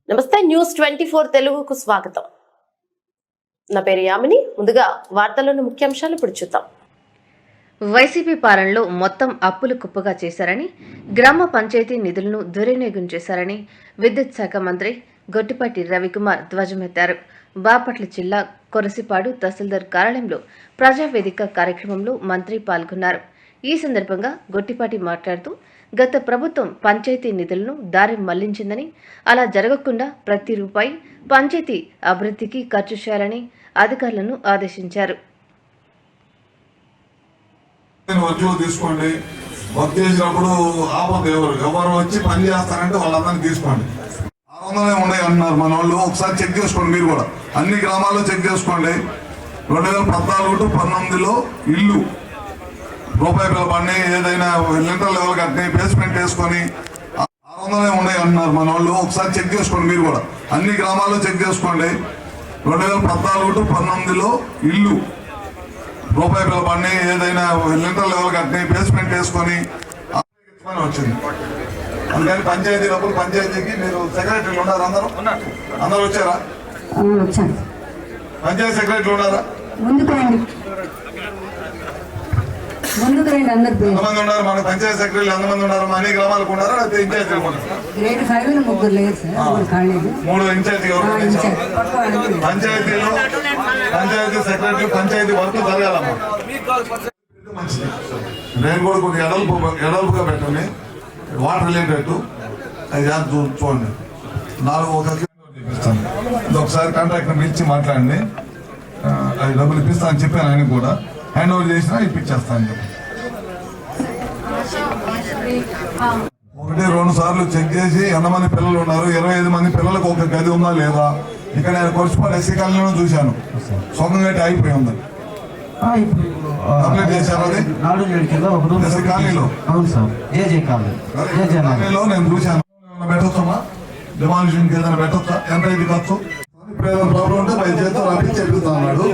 నమస్తే న్యూస్ 24 తెలుగుకు స్వాగతం. నా పేరు యామిని. ముందుగా వార్తల్లోని ముఖ్యాంశాలు ఇప్పుడు చూద్దాం. వైసీపీ పాలనలో మొత్తం అప్పులు కుప్పగా చేశారని, గ్రామ పంచాయతీ నిధులను దుర్వినియోగం చేశారని విద్యుత్ శాఖ మంత్రి గొట్టిపాటి రవికుమార్ ధ్వజమెత్తారు. బాపట్ల జిల్లా కొరసిపాడు తహసీల్దార్ కార్యాలయంలో ప్రజావేదిక కార్యక్రమంలో మంత్రి పాల్గొన్నారు. ఈ సందర్భంగా గొట్టిపాటి మాట్లాడుతూ, గత ప్రభుత్వం పంచాయతీ నిధులను దారి మళ్లించిందని, అలా జరగకుండా ప్రతి రూపాయి పంచాయతీ అభివృద్ధికి ఖర్చు చేయాలని అధికారులను ఆదేశించారు. వర్క్లో తీసుకోండి, వర్క్ చేసినప్పుడు ఆపద ఎవరు వచ్చి పని చేస్తారంటే వాళ్ళందరినీ తీసుకోండి. 600 ఉన్నాయి అంటున్నారు మన వాళ్ళు. ఒకసారి చెక్ చేసుకోండి, మీరు కూడా అన్ని గ్రామాల్లో చెక్ చేసుకోండి. 2014 to 19లో ఇల్లు రూపాయి బిల్ల పడిని, ఏదైనా లింటర్ లెవెల్ కట్టినాయి, బేస్మెంట్ వేసుకొని 600 ఉన్నాయి అంటున్నారు మన వాళ్ళు. ఒకసారి చెక్ చేసుకోండి, మీరు కూడా అన్ని గ్రామాల్లో చెక్ చేసుకోండి. 2014 to 19లో ఇల్లు రూపాయి బిల్ల పడిని, ఏదైనా లింటర్ లెవెల్ కట్టినాయి, బేస్మెంట్ వేసుకొని వచ్చింది. అందుకని పంచాయతీ డబ్బులు పంచాయతీకి మీరు సెక్రటరీలు ఉన్నారు, అందరూ వచ్చారా? పంచాయతీ సెక్రటరీలు ఉన్నారా? ఎంతమంది ఉన్నారు? మన పంచాయతీ సెక్రటరీలు ఎంతమంది ఉన్నారు? అన్ని గ్రామాలకు ఉన్నారా? అయితే ఇన్ఛార్జీలు మూడు ఇన్ఛార్జి పంచాయతీలో పంచాయతీ సెక్రటరీ పంచాయతీ వర్క్ జరగాలమ్మా. మంచిది. నేను కూడా కొంచెం ఎడల్పుగా పెట్టండి, వాటర్ రిలేటెడ్ అది చూడండి. 4 ఇప్పిస్తాను. ఒకసారి కాంట్రాక్టర్ పిలిచి మాట్లాడండి, అది డబ్బులు ఇప్పిస్తా అని చెప్పాను. ఆయన కూడా హ్యాండ్ ఓవర్ చేసినా ఇప్పించేస్తాను. 1-2 సార్లు చెక్ చేసి ఎంతమంది పిల్లలు ఉన్నారు, 25 మంది పిల్లలకు ఒక గది ఉందా లేదా. ఇక్కడ నేను కొరసిపాడు ఎస్సీ కాలనీలో చూశాను, సొంతం గట్టి అయిపోయి ఉంది. కంప్లీట్ చేశారు అది ఎస్సీ కాలనీలో. కాలనీలో నేను చూశాను. పెట్టొచ్చమ్మా, డిమాలిషన్కి ఏదైనా పెట్టొచ్చా? ఎంత ఇది ఖర్చు? ఇప్పుడు ఏదైనా ప్రాబ్లం ఉంటే బయట చేస్తే రప్పించి చెప్తా అన్నాడు.